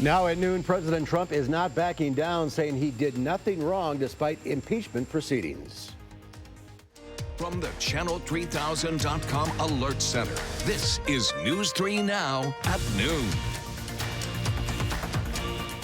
Now at noon, President Trump is not backing down, saying he did nothing wrong despite impeachment proceedings. From the Channel3000.com Alert Center, this is News 3 Now at noon.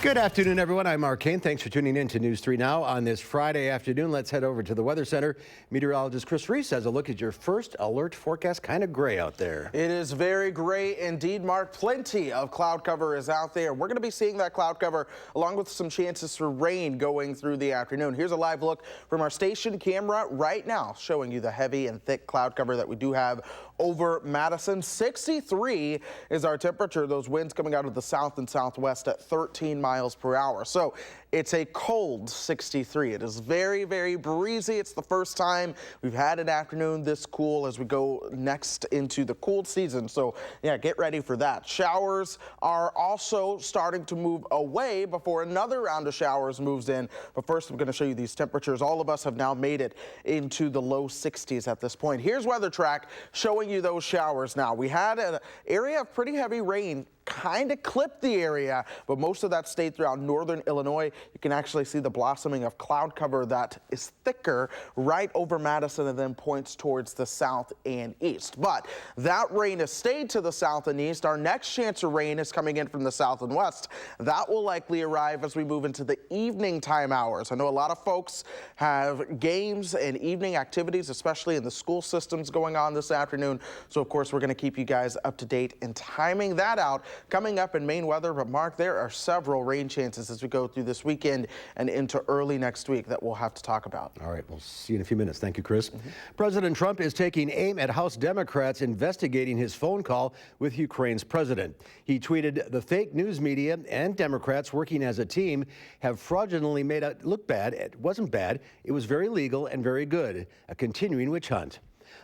Good afternoon, everyone. I'm Mark Kane. Thanks for tuning in to News 3 Now on this Friday afternoon. Let's head over to the Weather Center. Meteorologist Chris Reese has a look at your first alert forecast. Kind of gray out there. It is very gray indeed, Mark. Plenty of cloud cover is out there. We're going to be seeing that cloud cover along with some chances for rain going through the afternoon. Here's a live look from our station camera right now, showing you the heavy and thick cloud cover that we do have over Madison. 63 is our temperature. Those winds coming out of the south and southwest at 13 miles per hour. So it's a cold 63. It is very, very breezy. It's the first time we've had an afternoon this cool as we go next into the cool season. So yeah, get ready for that. Showers are also starting to move away before another round of showers moves in. But first, I'm going to show you these temperatures. All of us have now made it into the low 60s at this point. Here's Weather Track showing you those showers now. We had an area of pretty heavy rain kind of clipped the area, but most of that stayed throughout northern Illinois. You can actually see the blossoming of cloud cover that is thicker right over Madison and then points towards the south and east. But that rain has stayed to the south and east. Our next chance of rain is coming in from the south and west. That will likely arrive as we move into the evening time hours. I know a lot of folks have games and evening activities, especially in the school systems going on this afternoon. So of course, we're going to keep you guys up to date and timing that out. Coming up in Maine weather, but Mark, there are several rain chances as we go through this weekend and into early next week that we'll have to talk about. All right, we'll see you in a few minutes. Thank you, Chris. President Trump is taking aim at House Democrats investigating his phone call with Ukraine's president. He tweeted, "The fake news media and Democrats working as a team have fraudulently made it look bad. It wasn't bad. It was very legal and very good. A continuing witch hunt."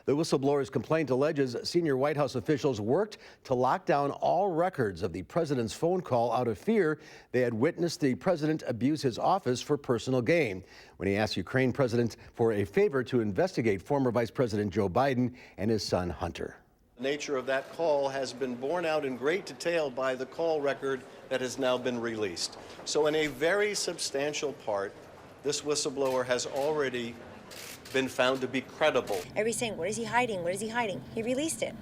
The whistleblower's complaint alleges senior White House officials worked to lock down all records of the president's phone call out of fear they had witnessed the president abuse his office for personal gain when he asked Ukraine president for a favor to investigate former Vice President Joe Biden and his son Hunter. The nature of that call has been borne out in great detail by the call record that has now been released. So in a very substantial part, this whistleblower has already been found to be credible. Everybody's saying, what is he hiding? What is he hiding? He released it.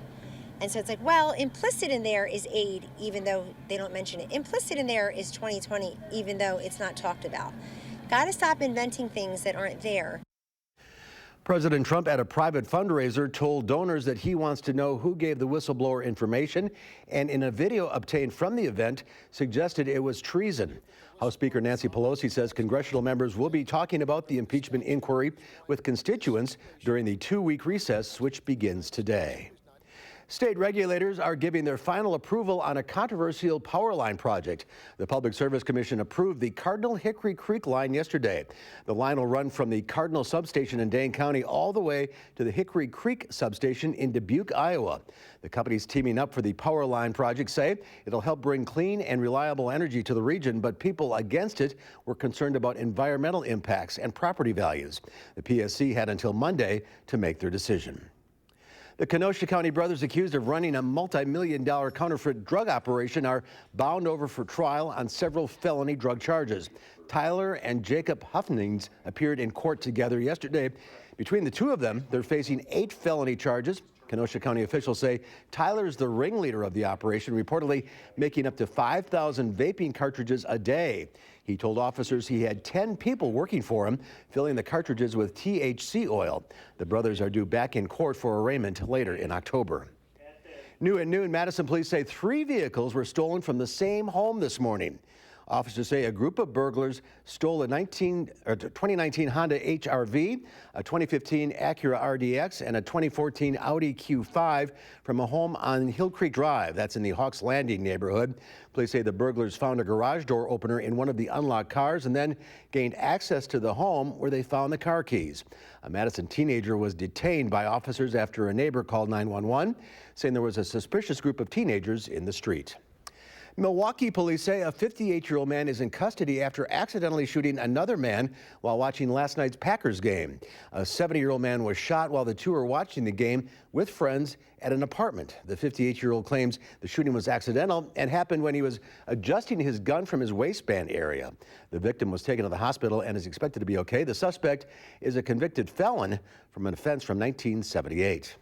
And so it's like, well, implicit in there is aid, even though they don't mention it. Implicit in there is 2020, even though it's not talked about. Got to stop inventing things that aren't there. President Trump at a private fundraiser told donors that he wants to know who gave the whistleblower information, and in a video obtained from the event suggested it was treason. House Speaker Nancy Pelosi says congressional members will be talking about the impeachment inquiry with constituents during the 2-week recess, which begins today. State regulators are giving their final approval on a controversial power line project. The Public Service Commission approved the Cardinal Hickory Creek line yesterday. The line will run from the Cardinal substation in Dane County all the way to the Hickory Creek substation in Dubuque, Iowa. The companies teaming up for the power line project say it'll help bring clean and reliable energy to the region, but people against it were concerned about environmental impacts and property values. The PSC had until Monday to make their decision. The Kenosha County brothers accused of running a multi-million-dollar counterfeit drug operation are bound over for trial on several felony drug charges. Tyler and Jacob Huffnings appeared in court together yesterday. Between the two of them, they're facing 8 felony charges. Kenosha County officials say Tyler's the ringleader of the operation, reportedly making up to 5,000 vaping cartridges a day. He told officers he had 10 people working for him, filling the cartridges with THC oil. The brothers are due back in court for arraignment later in October. New at noon, Madison police say 3 vehicles were stolen from the same home this morning. Officers say a group of burglars stole a 2019 Honda HR-V, a 2015 Acura RDX, and a 2014 Audi Q5 from a home on Hill Creek Drive. That's in the Hawks Landing neighborhood. Police say the burglars found a garage door opener in one of the unlocked cars and then gained access to the home where they found the car keys. A Madison teenager was detained by officers after a neighbor called 911, saying there was a suspicious group of teenagers in the street. Milwaukee police say a 58-year-old man is in custody after accidentally shooting another man while watching last night's Packers game. A 70-year-old man was shot while the two were watching the game with friends at an apartment. The 58-year-old claims the shooting was accidental and happened when he was adjusting his gun from his waistband area. The victim was taken to the hospital and is expected to be okay. The suspect is a convicted felon from an offense from 1978.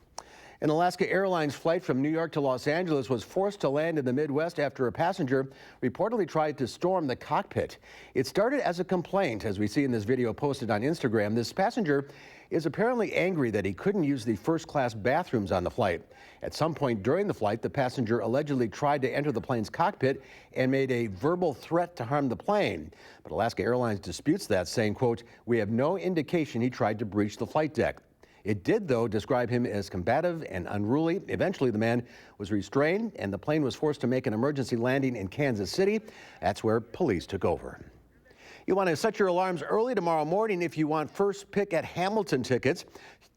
An Alaska Airlines flight from New York to Los Angeles was forced to land in the Midwest after a passenger reportedly tried to storm the cockpit. It started as a complaint, as we see in this video posted on Instagram. This passenger is apparently angry that he couldn't use the first-class bathrooms on the flight. At some point during the flight, the passenger allegedly tried to enter the plane's cockpit and made a verbal threat to harm the plane. But Alaska Airlines disputes that, saying, quote, "We have no indication he tried to breach the flight deck." It did, though, describe him as combative and unruly. Eventually, the man was restrained and the plane was forced to make an emergency landing in Kansas City. That's where police took over. You want to set your alarms early tomorrow morning if you want first pick at Hamilton tickets.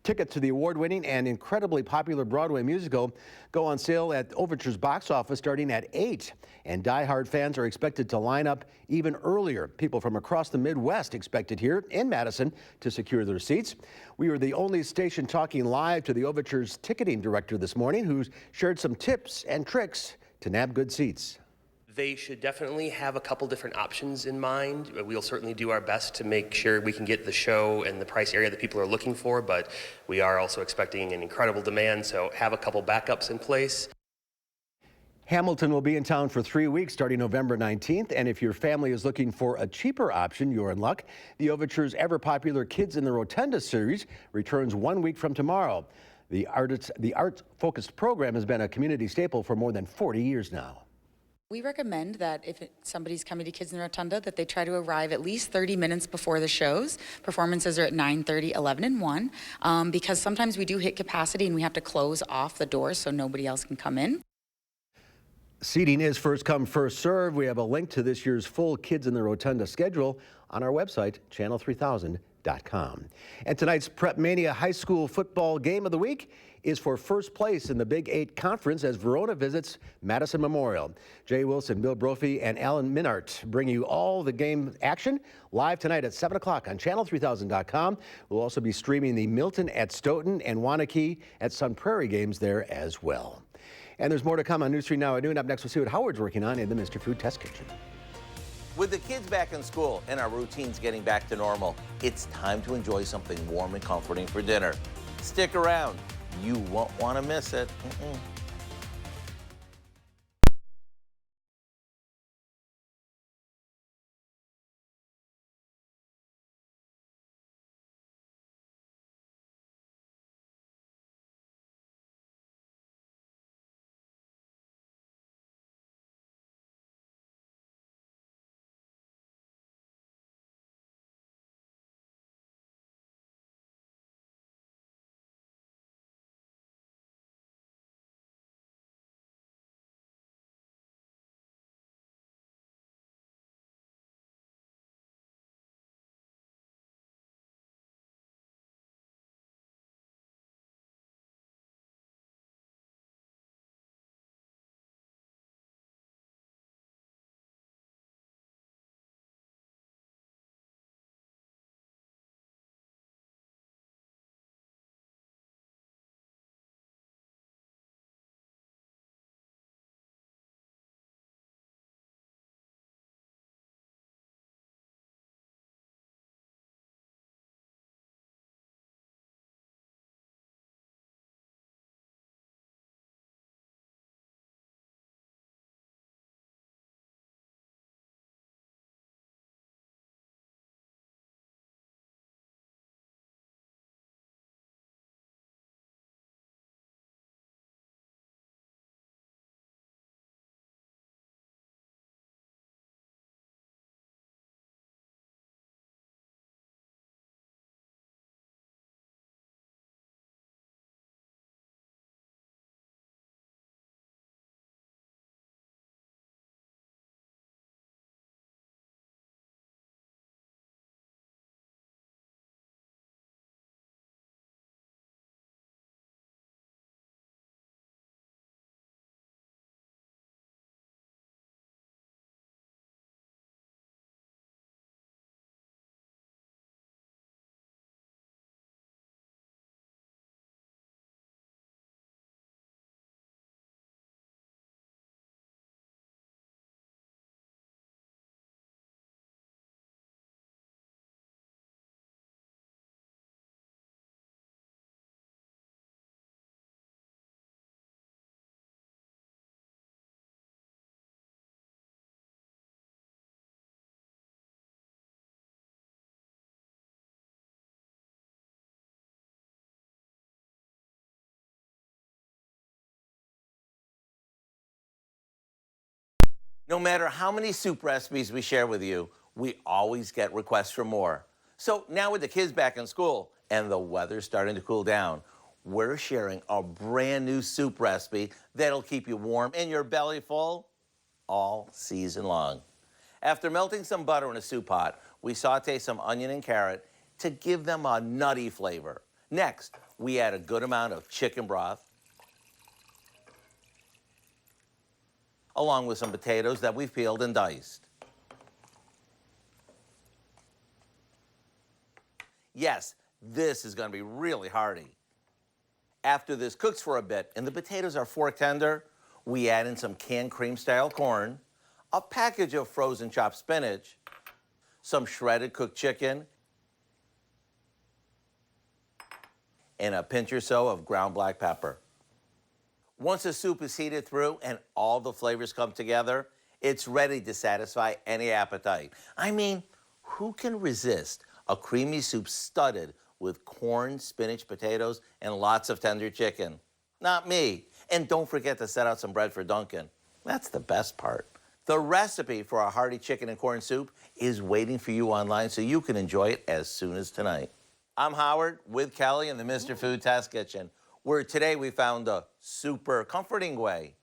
Tickets to the award-winning and incredibly popular Broadway musical go on sale at Overture's box office starting at 8. And die-hard fans are expected to line up even earlier. People from across the Midwest expected here in Madison to secure their seats. We were the only station talking live to the Overture's ticketing director this morning, who shared some tips and tricks to nab good seats. They should definitely have a couple different options in mind. We'll certainly do our best to make sure we can get the show and the price area that people are looking for, but we are also expecting an incredible demand, so have a couple backups in place. Hamilton will be in town for 3 weeks starting November 19th, and if your family is looking for a cheaper option, you're in luck. The Overture's ever-popular Kids in the Rotunda series returns 1 week from tomorrow. The arts-focused program has been a community staple for more than 40 years now. We recommend that if somebody's coming to Kids in the Rotunda, that they try to arrive at least 30 minutes before the shows. Performances are at 9:30, 11, and 1, because sometimes we do hit capacity and we have to close off the doors so nobody else can come in. Seating is first come, first serve. We have a link to this year's full Kids in the Rotunda schedule on our website, channel3000.com. And tonight's Prep Mania High School Football Game of the Week is for first place in the Big 8 Conference as Verona visits Madison Memorial. Jay Wilson, Bill Brophy, and Alan Minart bring you all the game action live tonight at 7 o'clock on channel3000.com. We'll also be streaming the Milton at Stoughton and Wanakee at Sun Prairie games there as well. And there's more to come on News 3 Now at noon. Up next, we'll see what Howard's working on in the Mr. Food Test Kitchen. With the kids back in school and our routines getting back to normal, it's time to enjoy something warm and comforting for dinner. Stick around. You won't want to miss it. No matter how many soup recipes we share with you, we always get requests for more. So now with the kids back in school and the weather starting to cool down, we're sharing a brand new soup recipe that'll keep you warm and your belly full all season long. After melting some butter in a soup pot, we saute some onion and carrot to give them a nutty flavor. Next, we add a good amount of chicken broth, along with some potatoes that we've peeled and diced. Yes, this is going to be really hearty. After this cooks for a bit and the potatoes are fork tender, we add in some canned cream-style corn, a package of frozen chopped spinach, some shredded cooked chicken, and a pinch or so of ground black pepper. Once the soup is heated through and all the flavors come together, it's ready to satisfy any appetite. I mean, who can resist a creamy soup studded with corn, spinach, potatoes, and lots of tender chicken? Not me. And don't forget to set out some bread for Duncan. That's the best part. The recipe for our hearty chicken and corn soup is waiting for you online so you can enjoy it as soon as tonight. I'm Howard with Kelly in the Mr. Food Test Kitchen, where today we found a super comforting way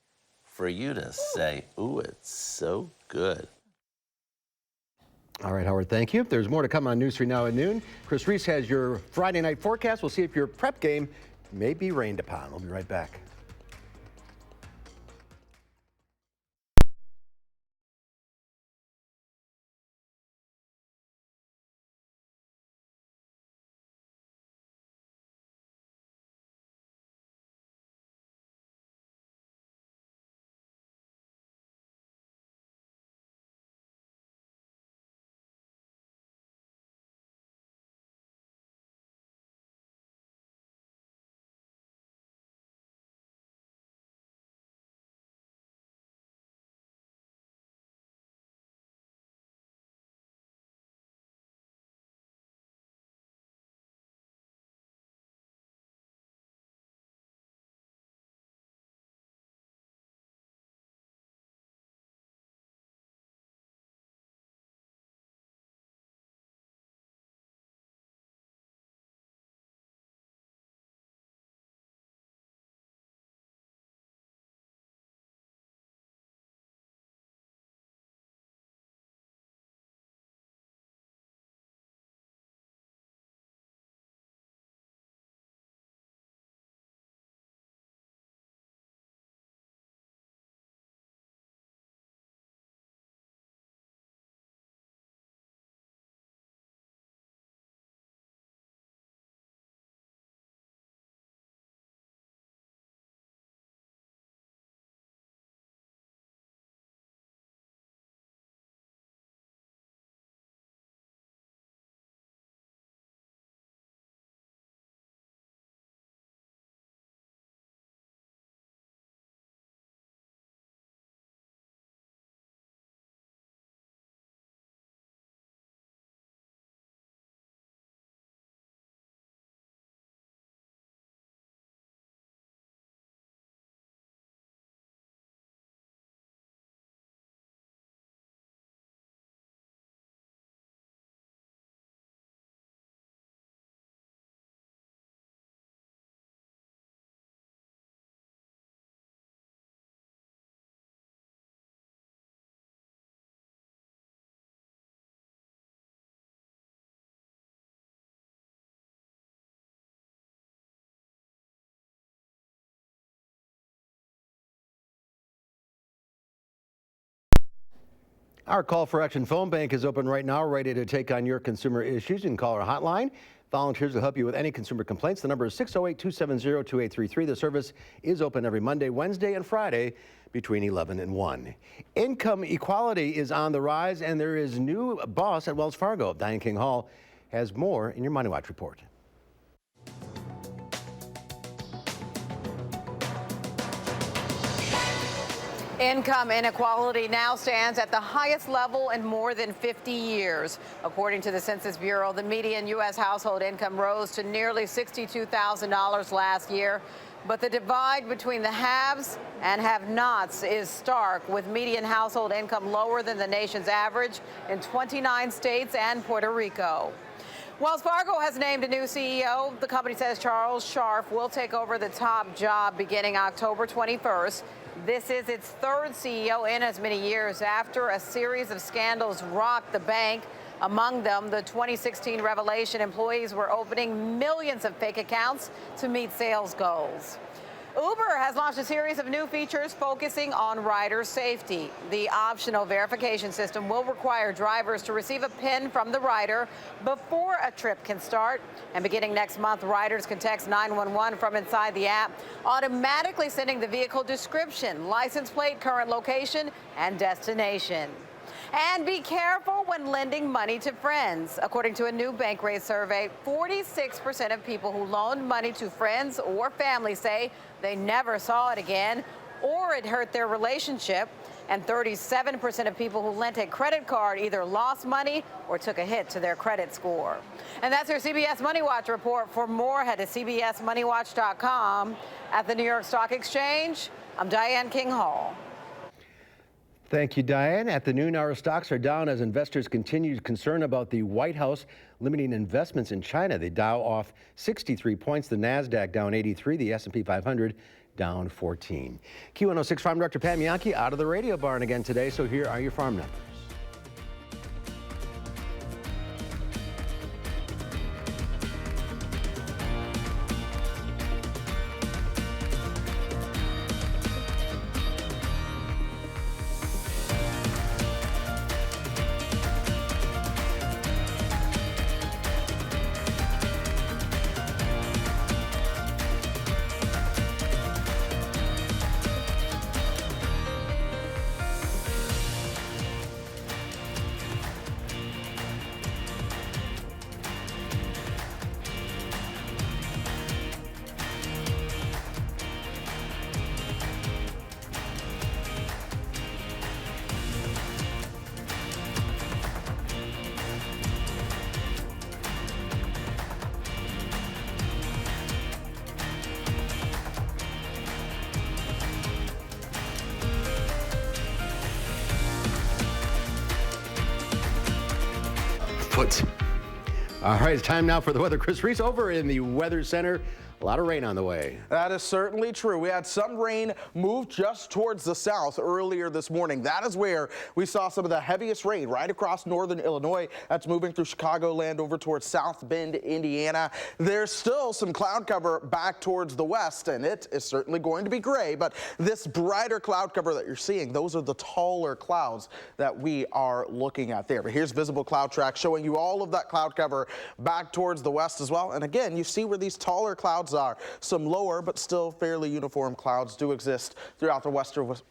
for you to say, ooh, it's so good. All right, Howard, thank you. There's more to come on News 3 Now at noon. Chris Reese has your Friday night forecast. We'll see if your prep game may be rained upon. We'll be right back. Our call for action phone bank is open right now, ready to take on your consumer issues. You can call our hotline. Volunteers will help you with any consumer complaints. The number is 608-270-2833. The service is open every Monday, Wednesday, and Friday between 11 and 1. Income equality is on the rise, and there is new boss at Wells Fargo. Diane King Hall has more in your Money Watch report. Income inequality now stands at the highest level in more than 50 years. According to the Census Bureau, the median U.S. household income rose to nearly $62,000 last year. But the divide between the haves and have-nots is stark, with median household income lower than the nation's average in 29 states and Puerto Rico. Wells Fargo has named a new CEO. The company says Charles Scharf will take over the top job beginning October 21st. This is its third CEO in as many years after a series of scandals rocked the bank. Among them, the 2016 revelation employees were opening millions of fake accounts to meet sales goals. Uber has launched a series of new features focusing on rider safety. The optional verification system will require drivers to receive a PIN from the rider before a trip can start. And beginning next month, riders can text 911 from inside the app, automatically sending the vehicle description, license plate, current location, and destination. And be careful when lending money to friends. According to a new Bankrate survey, 46% of people who loaned money to friends or family say they never saw it again or it hurt their relationship. And 37% of people who lent a credit card either lost money or took a hit to their credit score. And that's your CBS Money Watch report. For more, head to cbsmoneywatch.com. At the New York Stock Exchange, I'm Diane King Hall. Thank you, Diane. At the noon hour, stocks are down as investors continue concern about the White House limiting investments in China. The Dow off 63 points, the NASDAQ down 83, the S&P 500 down 14. Q106 Farm Director Pam Yankee out of the radio barn again today, so here are your farm numbers. All right, it's time now for the weather. Chris Reese over in the Weather Center. A lot of rain on the way. That is certainly true. We had some rain move just towards the south earlier this morning. That is where we saw some of the heaviest rain right across northern Illinois. That's moving through Chicagoland over towards South Bend, Indiana. There's still some cloud cover back towards the west, and it is certainly going to be gray. But this brighter cloud cover that you're seeing, those are the taller clouds that we are looking at there. But here's visible cloud track showing you all of that cloud cover back towards the west as well. And again, you see where these taller clouds are. Some lower but still fairly uniform clouds do exist throughout the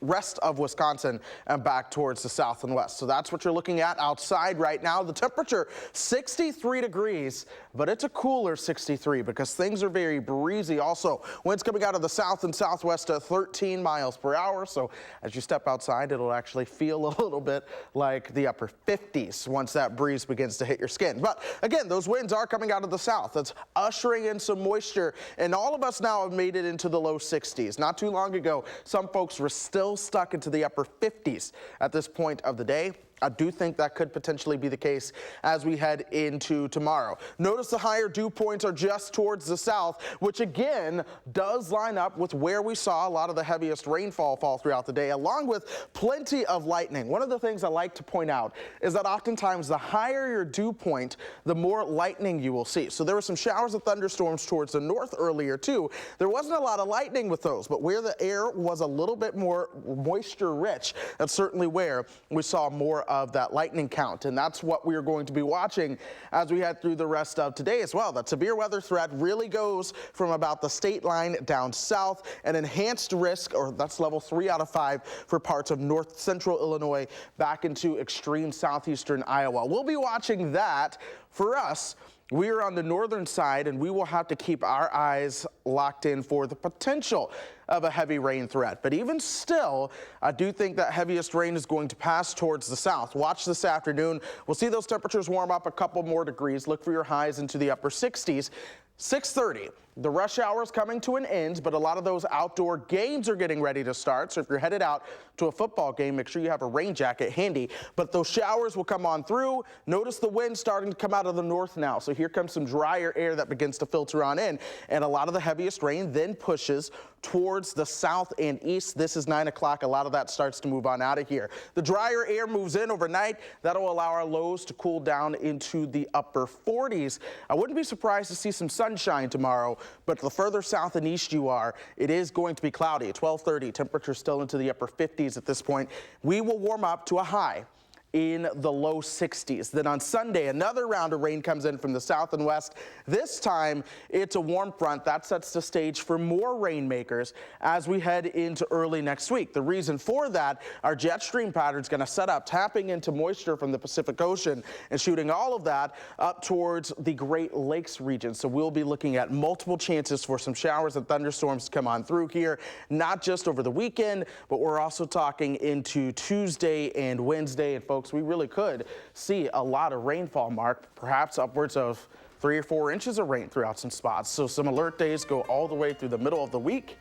rest of Wisconsin and back towards the south and west. So that's what you're looking at outside right now. The temperature 63 degrees, but it's a cooler 63 because things are very breezy. Also, winds coming out of the south and southwest at 13 miles per hour. So as you step outside, it'll actually feel a little bit like the upper 50s once that breeze begins to hit your skin. But again, those winds are coming out of the south. That's ushering in some moisture, and all of us now have made it into the low 60s. Not too long ago, some folks were still stuck into the upper 50s at this point of the day. I do think that could potentially be the case as we head into tomorrow. Notice the higher dew points are just towards the south, which again does line up with where we saw a lot of the heaviest rainfall fall throughout the day, along with plenty of lightning. One of the things I like to point out is that oftentimes the higher your dew point, the more lightning you will see. So there were some showers of thunderstorms towards the north earlier too. There wasn't a lot of lightning with those, but where the air was a little bit more moisture rich, that's certainly where we saw more of that lightning count. And that's what we're going to be watching as we head through the rest of today as well. That severe weather threat really goes from about the state line down south, an enhanced risk, or that's level 3 out of 5 for parts of north central Illinois back into extreme southeastern Iowa. We'll be watching that. For us, We are on the northern side, and we will have to keep our eyes locked in for the potential of a heavy rain threat. But even still, I do think that heaviest rain is going to pass towards the south. Watch this afternoon. We'll see those temperatures warm up a couple more degrees. Look for your highs into the upper 60s. 6:30. The rush hour is coming to an end, but a lot of those outdoor games are getting ready to start. So if you're headed out to a football game, make sure you have a rain jacket handy. But those showers will come on through. Notice the wind starting to come out of the north now. So here comes some drier air that begins to filter on in. And a lot of the heaviest rain then pushes towards the south and east. This is 9 o'clock. A lot of that starts to move on out of here. The drier air moves in overnight. That'll allow our lows to cool down into the upper 40s. I wouldn't be surprised to see some sunshine tomorrow, but the further south and east you are, it is going to be cloudy. At 12:30, temperatures still into the upper 50s at this point. We will warm up to a high in the low 60s. Then on Sunday, another round of rain comes in from the south and west. This time, it's a warm front. That sets the stage for more rainmakers as we head into early next week. The reason for that, our jet stream pattern is going to set up, tapping into moisture from the Pacific Ocean and shooting all of that up towards the Great Lakes region. So we'll be looking at multiple chances for some showers and thunderstorms to come on through here, not just over the weekend, but we're also talking into Tuesday and Wednesday. And folks, we really could see a lot of rainfall, Mark, perhaps upwards of 3 or 4 inches of rain throughout some spots. So some alert days go all the way through the middle of the week.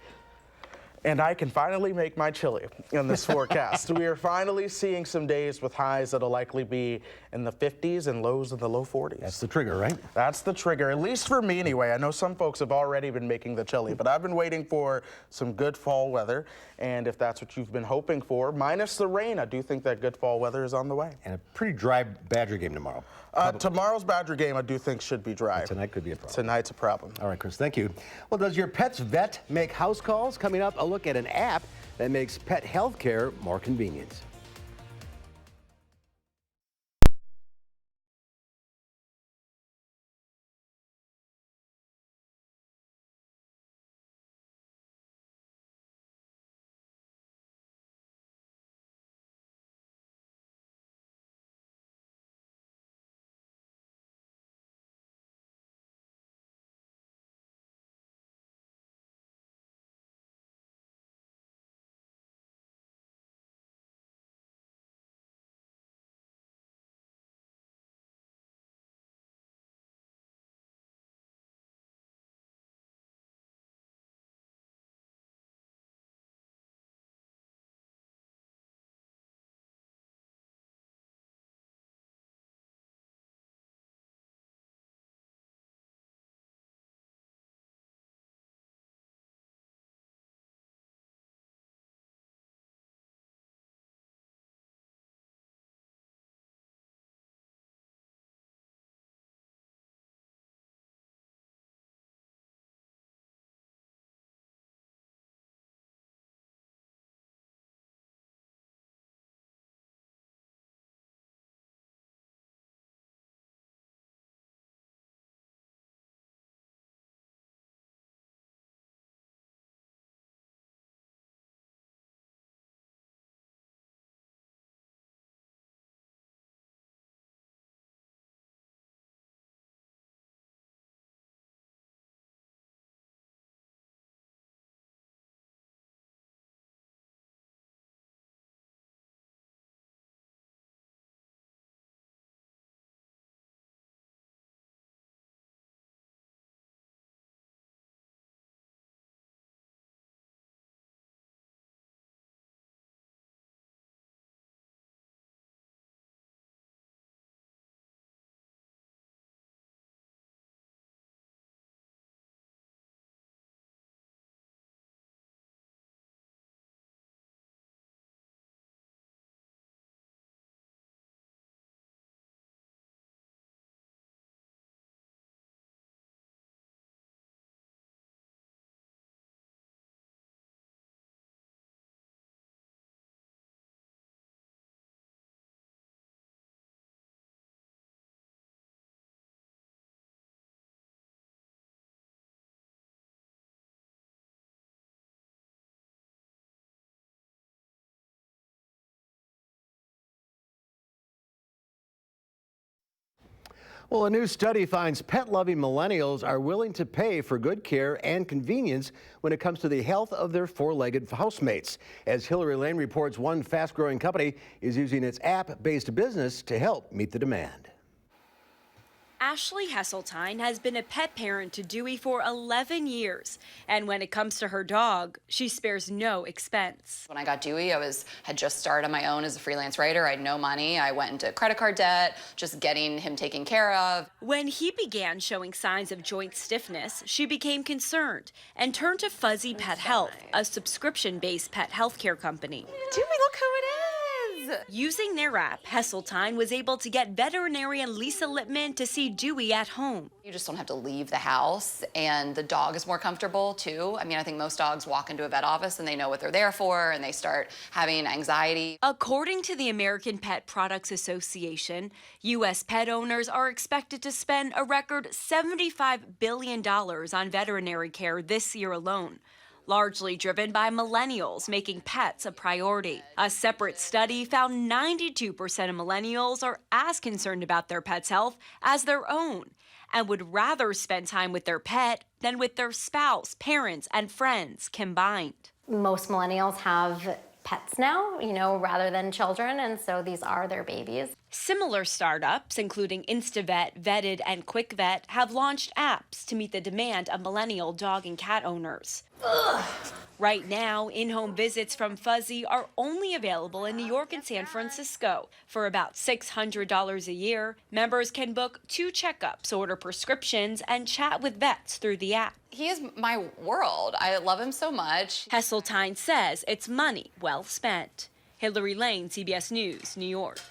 And I can finally make my chili in this forecast. We are finally seeing some days with highs that'll likely be in the 50s and lows in the low 40s. That's the trigger, right? That's the trigger, at least for me anyway. I know some folks have already been making the chili, but I've been waiting for some good fall weather. And if that's what you've been hoping for, minus the rain, I do think that good fall weather is on the way. And a pretty dry Badger game tomorrow. Tomorrow's Badger game, I do think, should be dry. Tonight could be a problem. Tonight's a problem. All right, Chris, thank you. Well, does your pet's vet make house calls? Coming up, a look at an app that makes pet health care more convenient. Well, a new study finds pet-loving millennials are willing to pay for good care and convenience when it comes to the health of their four-legged housemates. As Hillary Lane reports, one fast-growing company is using its app-based business to help meet the demand. Ashley Hesseltine has been a pet parent to Dewey for 11 years. And when it comes to her dog, she spares no expense. When I got Dewey, I had just started on my own as a freelance writer. I had no money. I went into credit card debt, just getting him taken care of. When he began showing signs of joint stiffness, she became concerned and turned to Fuzzy Pet Health, a subscription-based pet healthcare company. Dewey, look who it is! Using their app, Hesseltine was able to get veterinarian Lisa Lippman to see Dewey at home. You just don't have to leave the house, and the dog is more comfortable too. I mean, I think most dogs walk into a vet office and they know what they're there for, and they start having anxiety. According to the American Pet Products Association, U.S. pet owners are expected to spend a record $75 billion on veterinary care this year alone, largely driven by millennials making pets a priority. A separate study found 92% of millennials are as concerned about their pet's health as their own and would rather spend time with their pet than with their spouse, parents, and friends combined. Most millennials have pets now, rather than children, and so these are their babies. Similar startups, including InstaVet, Vetted, and QuickVet, have launched apps to meet the demand of millennial dog and cat owners. Right now, in-home visits from Fuzzy are only available in New York and San Francisco. For about $600 a year, members can book 2 checkups, order prescriptions, and chat with vets through the app. He is my world. I love him so much. Hesseltine says it's money well spent. Hillary Lane, CBS News, New York.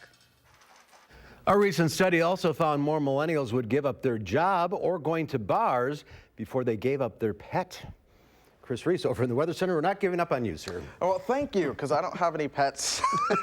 A recent study also found more millennials would give up their job or going to bars before they gave up their pet. Chris Reese over in the Weather Center. We're not giving up on you, sir. Well, thank you, because I don't have any pets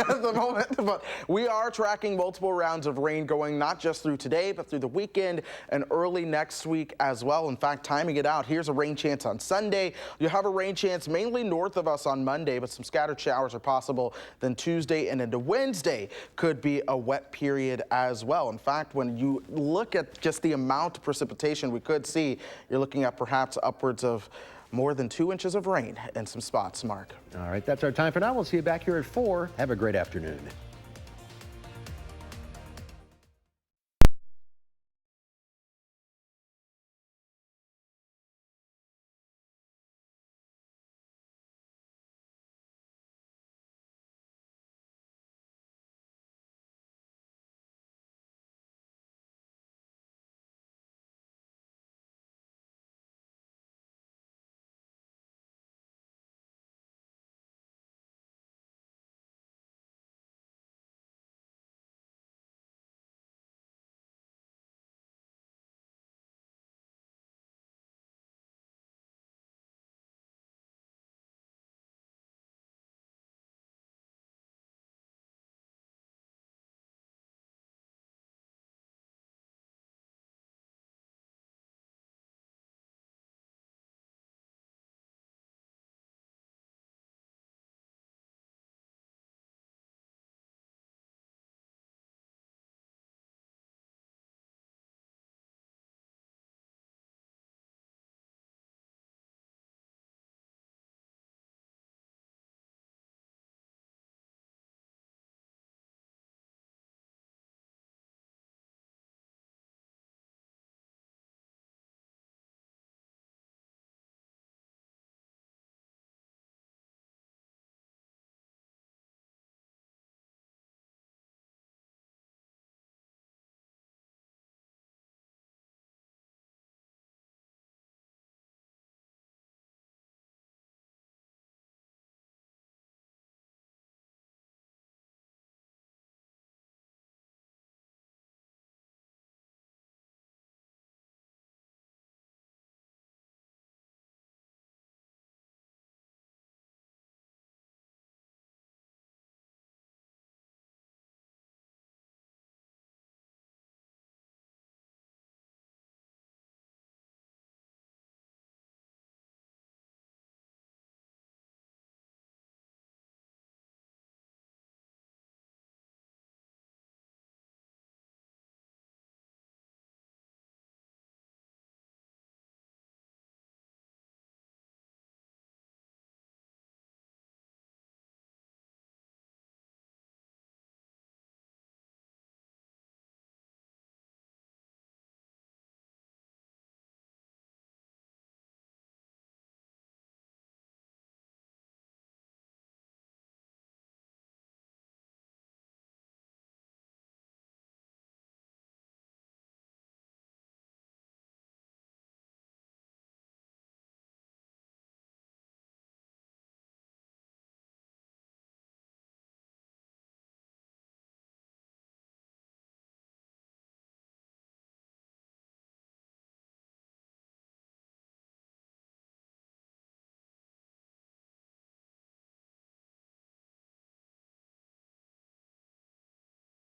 at the moment. But we are tracking multiple rounds of rain going not just through today, but through the weekend and early next week as well. In fact, timing it out, here's a rain chance on Sunday. You have a rain chance mainly north of us on Monday, but some scattered showers are possible. Then Tuesday and into Wednesday could be a wet period as well. In fact, when you look at just the amount of precipitation we could see, you're looking at perhaps upwards of more than 2 inches of rain in some spots, Mark. All right, that's our time for now. We'll see you back here at 4. Have a great afternoon.